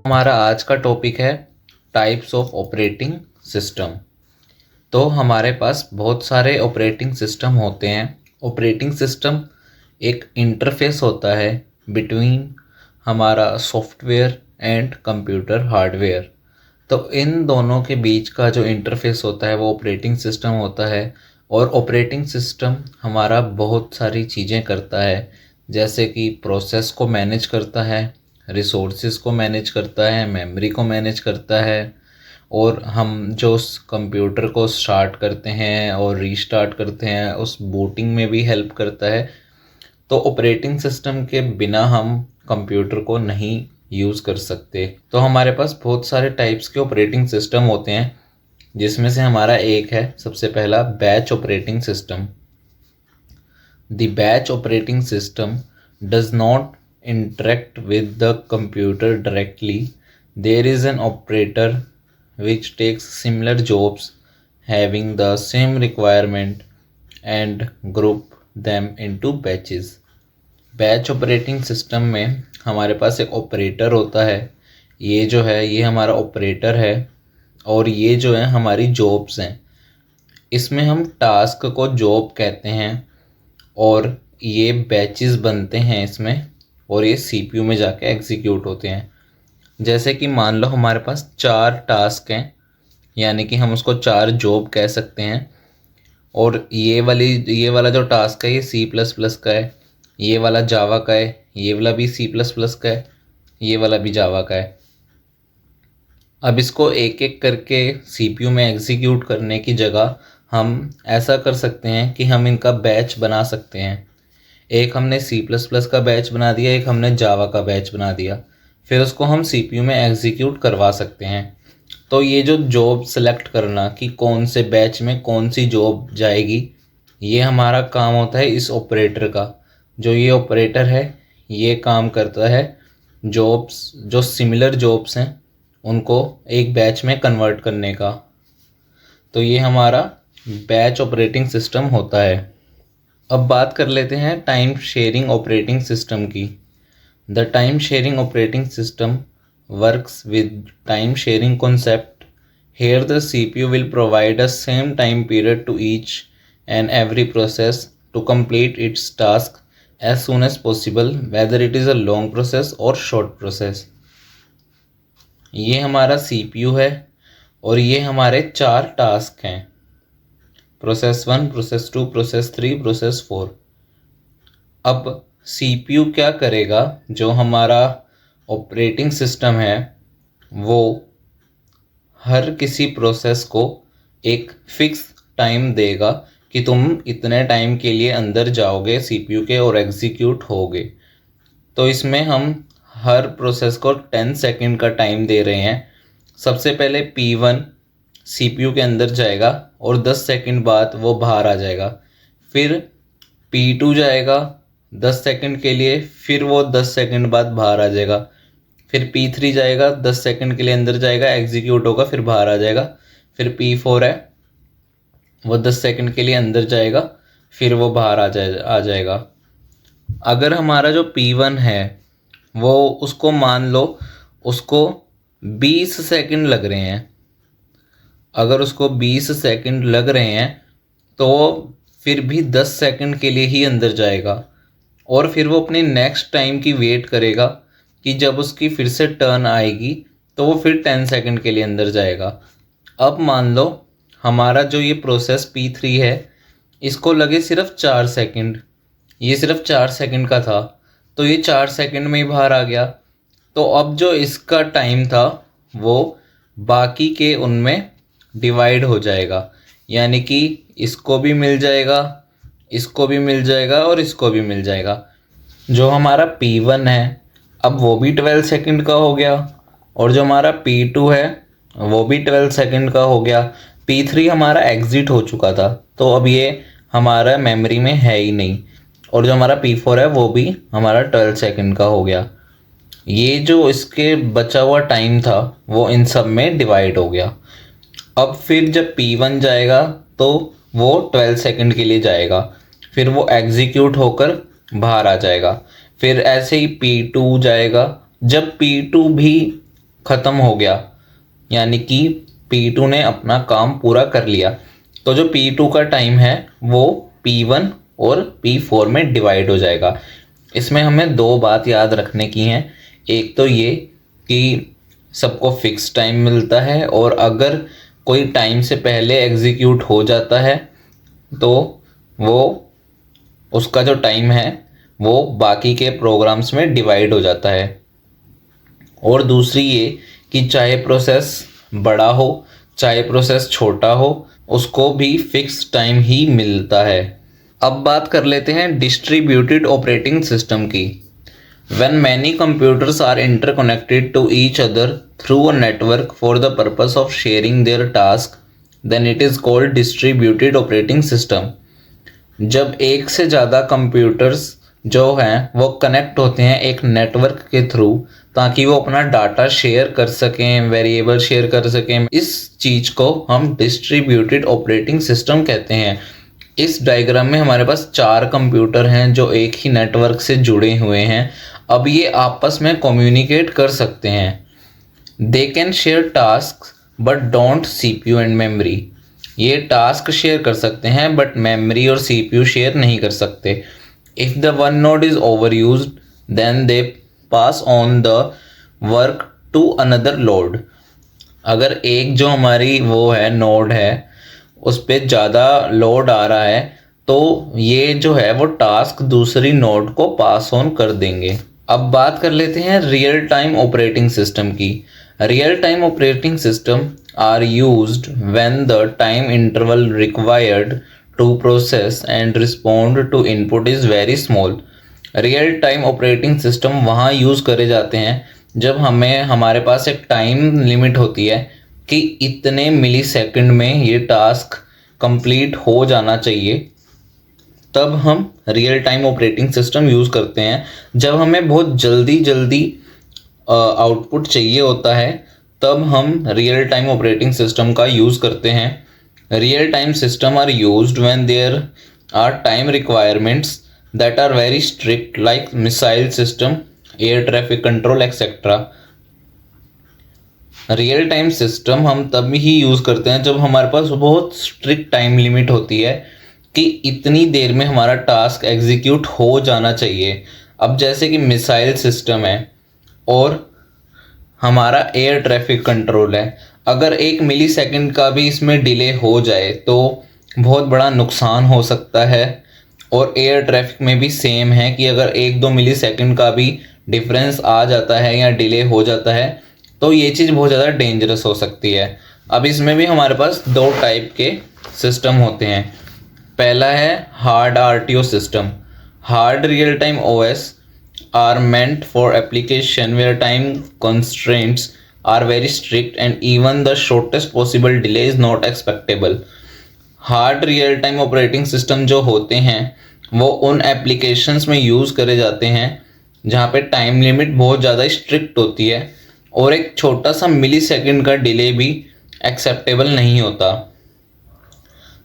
हमारा आज का टॉपिक है टाइप्स ऑफ ऑपरेटिंग सिस्टम। तो हमारे पास बहुत सारे ऑपरेटिंग सिस्टम होते हैं। ऑपरेटिंग सिस्टम एक इंटरफेस होता है बिटवीन हमारा सॉफ्टवेयर एंड कंप्यूटर हार्डवेयर। तो इन दोनों के बीच का जो इंटरफेस होता है वो ऑपरेटिंग सिस्टम होता है। और ऑपरेटिंग सिस्टम हमारा बहुत सारी चीज़ें करता है, जैसे कि प्रोसेस को मैनेज करता है, रिसोर्सेज को मैनेज करता है, मेमोरी को मैनेज करता है, और हम जो उस कंप्यूटर को स्टार्ट करते हैं और रीस्टार्ट करते हैं उस बूटिंग में भी हेल्प करता है। तो ऑपरेटिंग सिस्टम के बिना हम कंप्यूटर को नहीं यूज़ कर सकते। तो हमारे पास बहुत सारे टाइप्स के ऑपरेटिंग सिस्टम होते हैं, जिसमें से हमारा एक है सबसे पहला batch operating system. The batch operating system does not interact with the computer directly. There is an operator which takes similar jobs having the same requirement and group them into batches. Batch operating system में हमारे पास एक operator होता है। ये जो है ये हमारा ऑपरेटर है, और ये जो है हमारी जॉब्स हैं। इसमें हम टास्क को जॉब कहते हैं, और ये बैचेस बनते हैं इसमें, और ये सीपीयू में जाके एग्जीक्यूट होते हैं। जैसे कि मान लो हमारे पास 4 टास्क हैं, यानी कि हम उसको 4 जॉब कह सकते हैं। और ये वाला जो टास्क है ये सी प्लस प्लस का है, ये वाला जावा का है, ये वाला भी सी प्लस प्लस का है, ये वाला भी जावा का है। अब इसको एक एक करके सीपीयू में एग्जीक्यूट करने की जगह हम ऐसा कर सकते हैं कि हम इनका बैच बना सकते हैं। एक हमने सी प्लस प्लस का बैच बना दिया, एक हमने जावा का बैच बना दिया, फिर उसको हम सीपीयू में एग्जीक्यूट करवा सकते हैं। तो ये जो जॉब सेलेक्ट करना कि कौन से बैच में कौन सी जॉब जाएगी, ये हमारा काम होता है इस ऑपरेटर का। जो ये ऑपरेटर है ये काम करता है जॉब्स, जो सिमिलर जॉब्स हैं उनको एक बैच में कन्वर्ट करने का। तो ये हमारा बैच ऑपरेटिंग सिस्टम होता है। अब बात कर लेते हैं टाइम शेयरिंग ऑपरेटिंग सिस्टम की। The time sharing operating system works with time sharing concept. Here the CPU will provide a same time period to each and every process to complete its task as soon as possible, whether it is a long process और short process. ये हमारा CPU है, और ये हमारे 4 task हैं, process 1, process 2, process 3, process 4। अब CPU क्या करेगा, जो हमारा ऑपरेटिंग सिस्टम है वो हर किसी प्रोसेस को एक फिक्स टाइम देगा कि तुम इतने टाइम के लिए अंदर जाओगे सीपीयू के और एग्जीक्यूट होगे। तो इसमें हम हर प्रोसेस को 10 सेकंड का टाइम दे रहे हैं। सबसे पहले P1 सीपीयू के अंदर जाएगा और 10 सेकंड बाद वो बाहर आ जाएगा। फिर P2 जाएगा 10 सेकंड के लिए, फिर वो 10 सेकंड बाद बाहर आ जाएगा। फिर P3 जाएगा 10 सेकंड के लिए अंदर जाएगा, एग्जीक्यूट होगा, फिर बाहर आ जाएगा। फिर P4 है, वो 10 सेकंड के लिए अंदर जाएगा, फिर वो बाहर आ जाएगा। अगर हमारा जो P1 है वो उसको मान लो उसको 20 सेकंड लग रहे हैं, अगर उसको 20 सेकंड लग रहे हैं तो वो फिर भी 10 सेकंड के लिए ही अंदर जाएगा, और फिर वो अपनी नेक्स्ट टाइम की वेट करेगा कि जब उसकी फिर से टर्न आएगी तो वो फिर 10 सेकंड के लिए अंदर जाएगा। अब मान लो हमारा जो ये प्रोसेस P3 है इसको लगे सिर्फ 4 सेकंड, ये सिर्फ 4 सेकंड का था, तो ये 4 सेकंड में ही बाहर आ गया। तो अब जो इसका टाइम था वो बाकी के उनमें डिवाइड हो जाएगा, यानी कि इसको भी मिल जाएगा, इसको भी मिल जाएगा, और इसको भी मिल जाएगा। जो हमारा P1 है अब वो भी 12 सेकंड का हो गया, और जो हमारा P2 है वो भी 12 सेकंड का हो गया। P3 हमारा एग्जिट हो चुका था, तो अब ये हमारा मेमोरी में है ही नहीं, और जो हमारा P4 है वो भी हमारा 12 सेकंड का हो गया। ये जो इसके बचा हुआ टाइम था वो इन सब में डिवाइड हो गया। अब फिर जब P1 जाएगा तो वो 12 सेकंड के लिए जाएगा, फिर वो एग्जीक्यूट होकर बाहर आ जाएगा। फिर ऐसे ही P2 जाएगा, जब P2 भी ख़त्म हो गया, यानी कि P2 ने अपना काम पूरा कर लिया। तो जो P2 का टाइम है वो P1 और P4 में डिवाइड हो जाएगा। इसमें हमें दो बात याद रखने की हैं। एक तो ये कि सबको फिक्स टाइम मिलता है, और अगर कोई टाइम से पहले एग्जीक्यूट हो जाता है तो वो उसका जो टाइम है वो बाकी के प्रोग्राम्स में डिवाइड हो जाता है। और दूसरी ये कि चाहे प्रोसेस बड़ा हो चाहे प्रोसेस छोटा हो, उसको भी फिक्स टाइम ही मिलता है। अब बात कर लेते हैं डिस्ट्रीब्यूटेड ऑपरेटिंग सिस्टम की। When many computers are interconnected to each other through a network for the purpose of sharing their task, then it is called distributed operating system. जब एक से ज़्यादा कंप्यूटर्स जो हैं वो कनेक्ट होते हैं एक नेटवर्क के थ्रू, ताकि वो अपना डाटा शेयर कर सकें, वेरिएबल शेयर कर सकें, इस चीज़ को हम डिस्ट्रीब्यूटेड ऑपरेटिंग सिस्टम कहते हैं। इस डायग्राम में हमारे पास 4 कंप्यूटर हैं जो एक ही नेटवर्क से जुड़े हुए हैं। अब ये आपस में कम्युनिकेट कर सकते हैं। They can share task but don't CPU and memory. ये टास्क शेयर कर सकते हैं बट मेमोरी और CPU शेयर नहीं कर सकते। If the one node is over used then they pass on the work to another load. अगर एक जो हमारी वो है नोड है उस पर ज़्यादा लोड आ रहा है तो ये जो है वो टास्क दूसरी नोड को पास ऑन कर देंगे। अब बात कर लेते हैं रियल टाइम ऑपरेटिंग सिस्टम की। Real time operating system are used when the time interval required to process and respond to input is very small. Real time operating system वहाँ यूज़ करे जाते हैं जब हमारे पास एक टाइम लिमिट होती है कि इतने मिली सेकेंड में ये टास्क कंप्लीट हो जाना चाहिए, तब हम real time operating system use करते हैं। जब हमें बहुत जल्दी आउटपुट चाहिए होता है तब हम रियल टाइम ऑपरेटिंग सिस्टम का यूज़ करते हैं। Real time system are used when there are time requirements that are very strict like missile system, air traffic control etcetera. Real time system हम तब ही यूज़ करते हैं जब हमारे पास बहुत स्ट्रिक्ट टाइम लिमिट होती है कि इतनी देर में हमारा टास्क एग्जीक्यूट हो जाना चाहिए। अब जैसे कि मिसाइल सिस्टम है और हमारा एयर ट्रैफिक कंट्रोल है, अगर 1 मिली सेकेंड का भी इसमें डिले हो जाए तो बहुत बड़ा नुकसान हो सकता है। और एयर ट्रैफिक में भी सेम है कि अगर 1-2 मिली सेकेंड का भी डिफरेंस आ जाता है या डिले हो जाता है तो ये चीज़ बहुत ज़्यादा डेंजरस हो सकती है। अब इसमें भी हमारे पास 2 टाइप के सिस्टम होते हैं। पहला है hard RTO system. Hard real time OS are meant for application where time constraints are very strict and even the shortest possible delay is not expectable. Hard real time operating system जो होते हैं वो उन applications में use करे जाते हैं जहाँ पे टाइम लिमिट बहुत ज़्यादा स्ट्रिक्ट होती है और एक छोटा सा मिली सेकेंड का डिले भी एक्सेप्टेबल नहीं होता।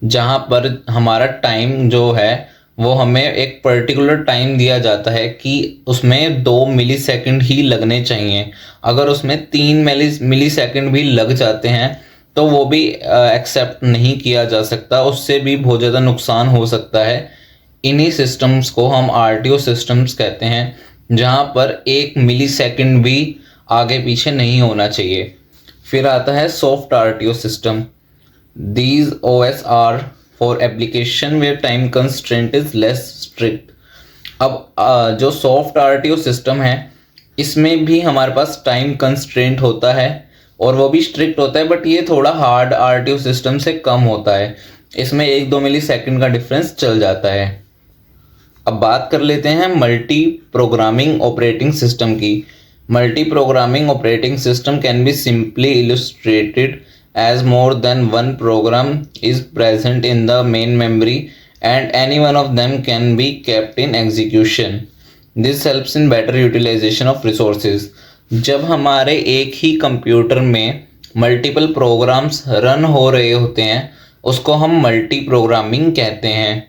जहाँ पर हमारा टाइम जो है वो हमें एक पर्टिकुलर टाइम दिया जाता है कि उसमें 2 मिली सेकेंड ही लगने चाहिए। अगर उसमें 3 मिली सेकेंड भी लग जाते हैं तो वो भी एक्सेप्ट नहीं किया जा सकता, उससे भी बहुत ज़्यादा नुकसान हो सकता है। इन्हीं सिस्टम्स को हम RTO सिस्टम्स कहते हैं, जहाँ पर 1 मिली सेकेंड भी आगे पीछे नहीं होना चाहिए। फिर आता है soft RTO system. These OS are for application where time constraint is less strict. अब जो सॉफ्ट RTO सिस्टम है इसमें भी हमारे पास टाइम कंस्ट्रेंट होता है और वो भी स्ट्रिक्ट होता है, बट ये थोड़ा हार्ड RTO सिस्टम से कम होता है। इसमें 1-2 मिली सेकेंड का डिफरेंस चल जाता है। अब बात कर लेते हैं मल्टी प्रोग्रामिंग ऑपरेटिंग सिस्टम की। Multi programming operating system can be simply illustrated as more than one program is present in the main memory and any one of them can be kept in execution. This helps in better utilization of resources. जब हमारे एक ही computer में multiple programmes run हो रहे होते हैं उसको हम मल्टी प्रोग्रामिंग कहते हैं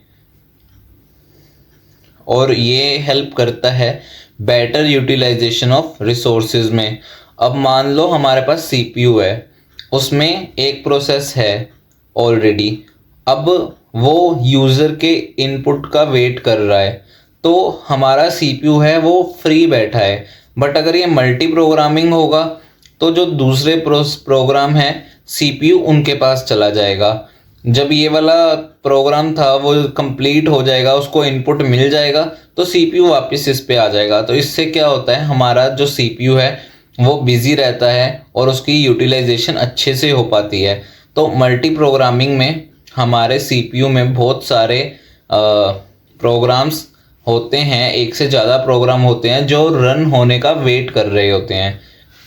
और ये हेल्प करता है बेटर यूटिलाइजेशन ऑफ रिसोर्सेज में। अब मान लो हमारे पास सीपीयू है, उसमें एक प्रोसेस है ऑलरेडी, अब वो यूज़र के इनपुट का वेट कर रहा है, तो हमारा सीपीयू है वो फ्री बैठा है। बट अगर ये मल्टी प्रोग्रामिंग होगा तो जो दूसरे प्रोग्राम है सीपीयू उनके पास चला जाएगा। जब ये वाला प्रोग्राम था वो कंप्लीट हो जाएगा, उसको इनपुट मिल जाएगा, तो सीपीयू वापस इस पे आ जाएगा। तो इससे क्या होता है, हमारा जो सीपीयू है वो बिजी रहता है और उसकी यूटिलाइजेशन अच्छे से हो पाती है। तो मल्टी प्रोग्रामिंग में हमारे सीपीयू में बहुत सारे प्रोग्राम्स होते हैं, एक से ज़्यादा प्रोग्राम होते हैं जो रन होने का वेट कर रहे होते हैं।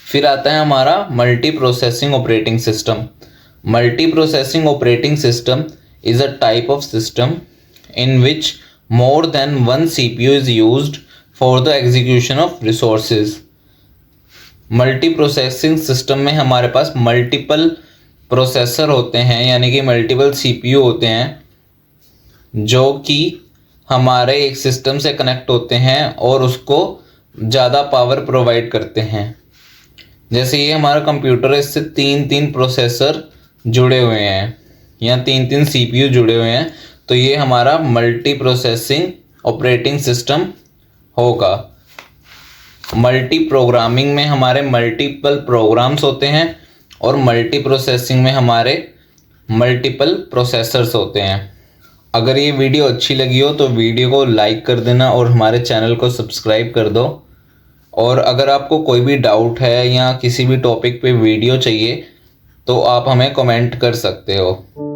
फिर आता है हमारा multi processing operating system. Multi processing operating system is a type of system in which more than one CPU is used for the execution of resources. Multi processing system में हमारे पास मल्टीपल प्रोसेसर होते हैं, यानी कि multiple CPU होते हैं, जो कि हमारे एक सिस्टम से कनेक्ट होते हैं और उसको ज़्यादा पावर प्रोवाइड करते हैं। जैसे ये हमारा कंप्यूटर है, इससे तीन प्रोसेसर जुड़े हुए हैं या तीन सीपीयू जुड़े हुए हैं, तो ये हमारा मल्टी प्रोसेसिंग ऑपरेटिंग सिस्टम होगा। मल्टी प्रोग्रामिंग में हमारे मल्टीपल प्रोग्राम्स होते हैं और मल्टी प्रोसेसिंग में हमारे मल्टीपल प्रोसेसर्स होते हैं। अगर ये वीडियो अच्छी लगी हो तो वीडियो को लाइक कर देना और हमारे चैनल को सब्सक्राइब कर दो। और अगर आपको कोई भी डाउट है या किसी भी टॉपिक पे वीडियो चाहिए तो आप हमें कमेंट कर सकते हो।